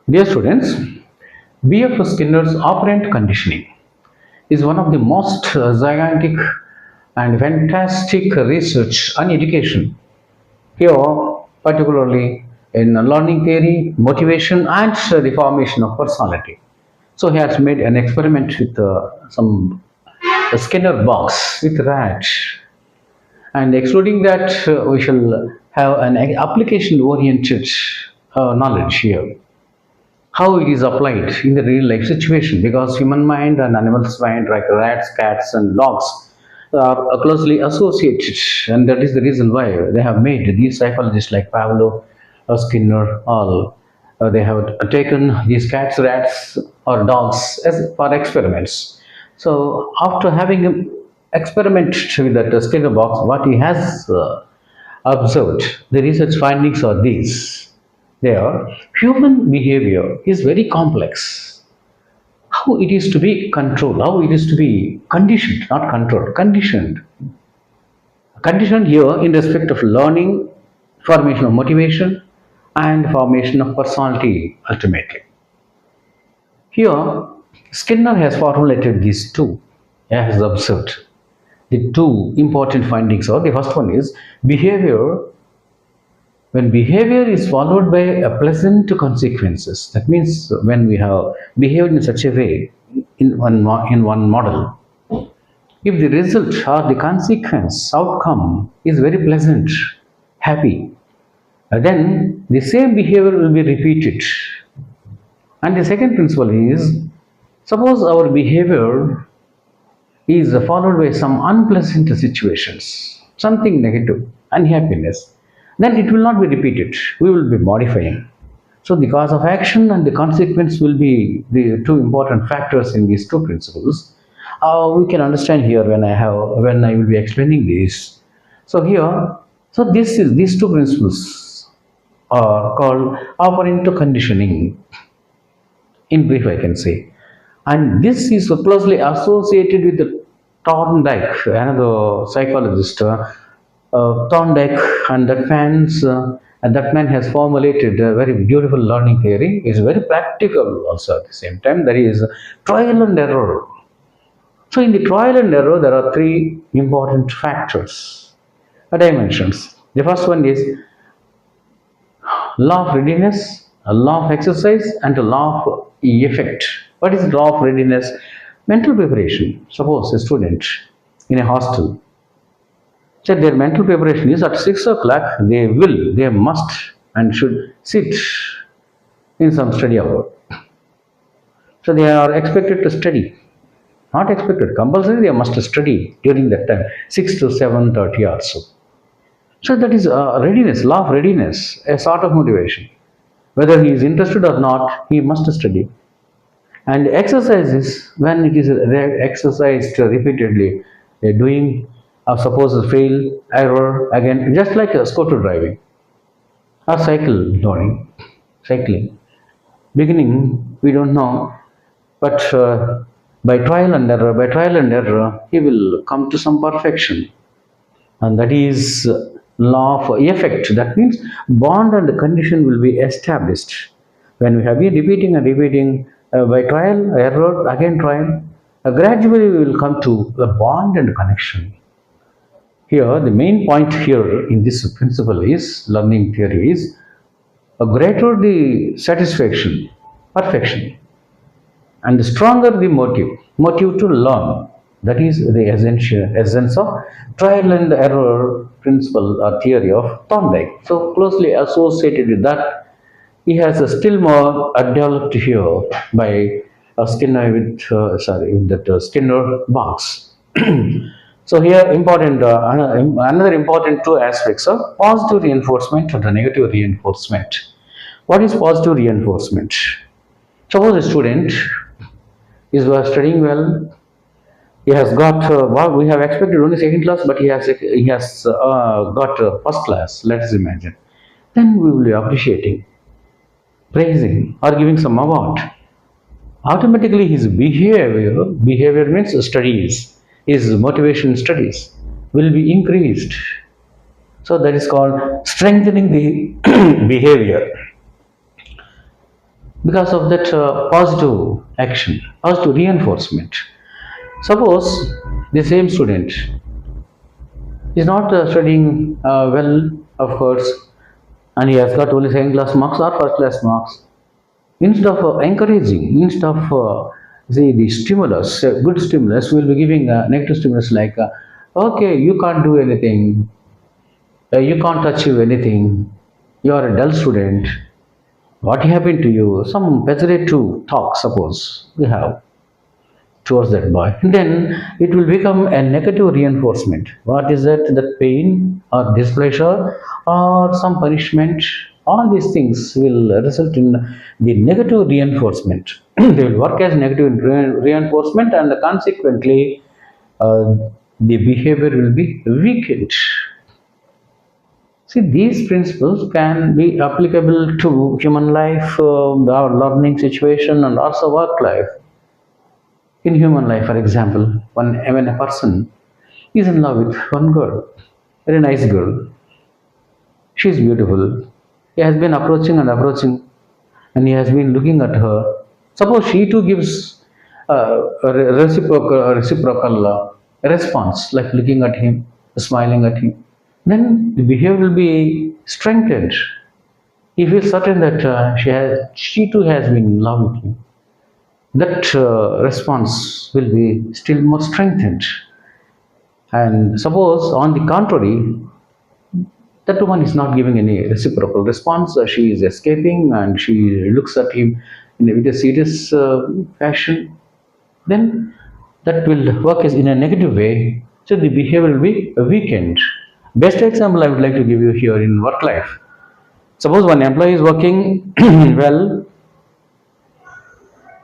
Dear students, B.F. Skinner's operant conditioning is one of the most gigantic and fantastic research on education. Here, particularly in learning theory, motivation, and the formation of personality. So he has made an experiment with some Skinner box with rat, and excluding that, we shall have an application-oriented knowledge here, how it is applied in the real life situation, because human mind and animals mind like rats, cats and dogs are closely associated, and that is the reason why they have made these psychologists like Pavlov, Skinner, all they have taken these cats, rats or dogs as for experiments. So after having an experiment with that Skinner box, what he has observed, the research findings are these. There, human behavior is very complex. How it is to be controlled, how it is to be conditioned, not controlled, conditioned. Conditioned here in respect of learning, formation of motivation, and formation of personality ultimately. Here, Skinner has formulated these two, as observed. The two important findings are, the first one is behavior. When behavior is followed by a pleasant consequences, that means when we have behaved in such a way in one model, if the result or the consequence outcome is very pleasant, happy, then the same behavior will be repeated. And the second principle is, suppose our behavior is followed by some unpleasant situations, something negative, unhappiness, then it will not be repeated. We will be modifying. So the cause of action and the consequence will be the two important factors in these two principles. We can understand here when I will be explaining this. So here, so these two principles are called operant conditioning. In brief, I can say. And this is closely associated with the Thorndike, another psychologist. Thorndike and that man has formulated a very beautiful learning theory. It's very practical also at the same time. There is trial and error. So in the trial and error, there are three important factors, dimensions. The first one is law of readiness, a law of exercise, and a law of effect. What is law of readiness? Mental preparation. Suppose a student in a hostel, so their mental preparation is at 6 o'clock, they must and should sit in some study hour. So they are expected to study. Not expected, compulsory they must study during that time, 6 to 7:30 or so. So that is readiness, law of readiness, a sort of motivation. Whether he is interested or not, he must study. And exercise is when it is exercised repeatedly, doing or suppose fail, error again, just like a scooter driving or cycle learning, cycling. Beginning, we don't know, but by trial and error, he will come to some perfection. And that is law of effect. That means bond and condition will be established. When we have been repeating and repeating, by trial, error, again trial, gradually we will come to the bond and connection. Here, the main point here in this principle is, learning theory is, a greater the satisfaction, perfection, and the stronger the motive to learn. That is the essence of trial and error principle or theory of Thorndike. So closely associated with that, he has a still more developed here by Skinner with that Skinner box. So here another important two aspects are positive reinforcement and negative reinforcement. What is positive reinforcement? Suppose a student is studying well. He has got we have expected only second class, but he has got first class. Let us imagine. Then we will be appreciating, praising, or giving some award. Automatically, his behavior means studies, his motivation studies will be increased. So that is called strengthening the behavior. because of that positive action, positive reinforcement. Suppose the same student is not studying well, of course, and he has got only second class marks or first class marks. Instead of encouraging, instead of the stimulus, good stimulus, we will be giving negative stimulus like, okay, you can't do anything, you can't achieve anything, you are a dull student, what happened to you? Some pejorative talk, suppose we have towards that boy. Then it will become a negative reinforcement. What is that? That pain or displeasure or some punishment, all these things will result in the negative reinforcement. They will work as negative reinforcement, and consequently, uh, the behavior will be weakened. See, these principles can be applicable to human life, our learning situation, and also work life. In human life, for example, when a person is in love with one girl, very nice girl, she is beautiful. He has been approaching, and he has been looking at her. Suppose she too gives reciprocal response, like looking at him, smiling at him. Then the behavior will be strengthened. He feels certain that she too has been in love with him. That response will be still more strengthened. And suppose, on the contrary, that woman is not giving any reciprocal response, she is escaping and she looks at him with a serious fashion, then that will work as in a negative way. So the behavior will be weakened. Best example I would like to give you here in work life. Suppose one employee is working well,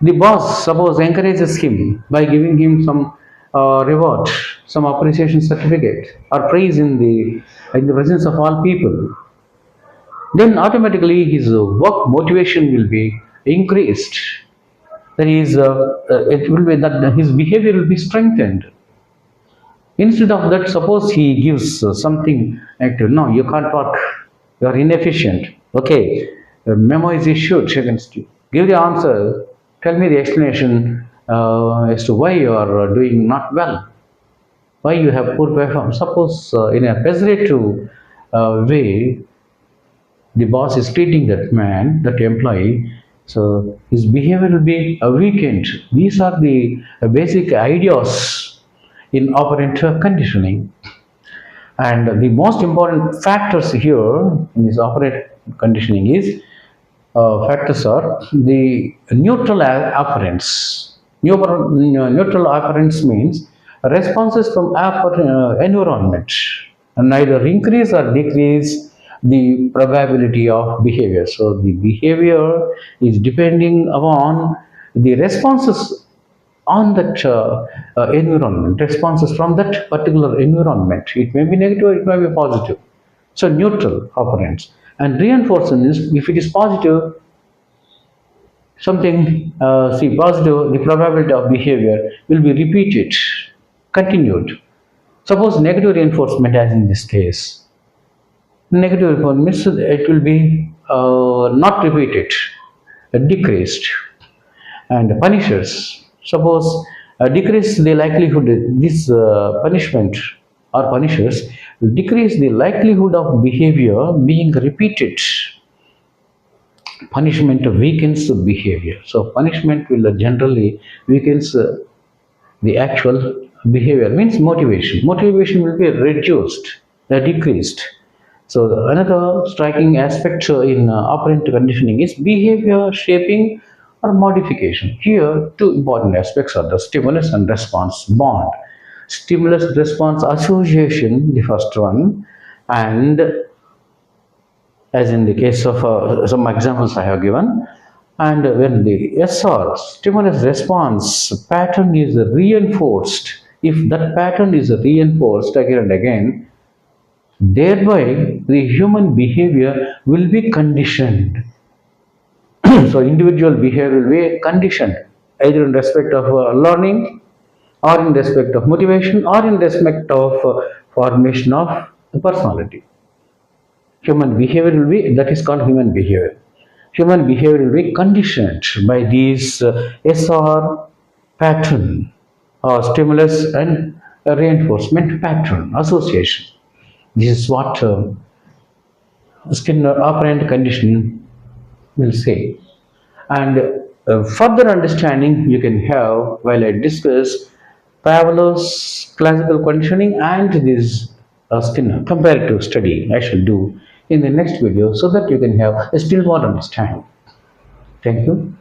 the boss suppose encourages him by giving him some reward, some appreciation certificate or praise in the presence of all people. Then automatically his work motivation will be increased. That is, it will be that his behavior will be strengthened. Instead of that, suppose he gives something like, no, you can't work, you are inefficient. Okay, the memo is issued against you. Give the answer, tell me the explanation as to why you are doing not well, why you have poor performance. Suppose in a pejorative way, the boss is treating that man, that employee, so his behavior will be weakened. These are the basic ideas in operant conditioning. And the most important factors here in this operant conditioning is factors are the neutral operants. Neutral operants means responses from environment, and neither increase or decrease the probability of behavior. So the behavior is depending upon the responses on that environment, responses from that particular environment. It may be negative or it may be positive. So neutral operants. And reinforcement is, if it is positive, something, see, positive, the probability of behavior will be repeated, continued. Suppose negative reinforcement, as in this case, negative reinforcement means it will be not repeated, decreased. And punishers, suppose decrease the likelihood, this punishment or punishers will decrease the likelihood of behavior being repeated. Punishment weakens the behavior. So punishment will generally weakens the actual behavior, means motivation. Motivation will be reduced, decreased. So another striking aspect in operant conditioning is behavior shaping or modification. Here, two important aspects are the stimulus and response bond. Stimulus response association, the first one, and as in the case of some examples I have given, and when the SR, stimulus response pattern, is reinforced, if that pattern is reinforced again and again, thereby the human behavior will be conditioned. So individual behavior will be conditioned either in respect of learning, or in respect of motivation, or in respect of formation of the personality. Human behavior will be, that is called human behavior. Human behavior will be conditioned by these SR pattern or stimulus and reinforcement pattern association. This is what Skinner operant conditioning will say. And further understanding you can have while I discuss Pavlov's classical conditioning and this Skinner comparative study I shall do in the next video so that you can have a still more understanding. Thank you.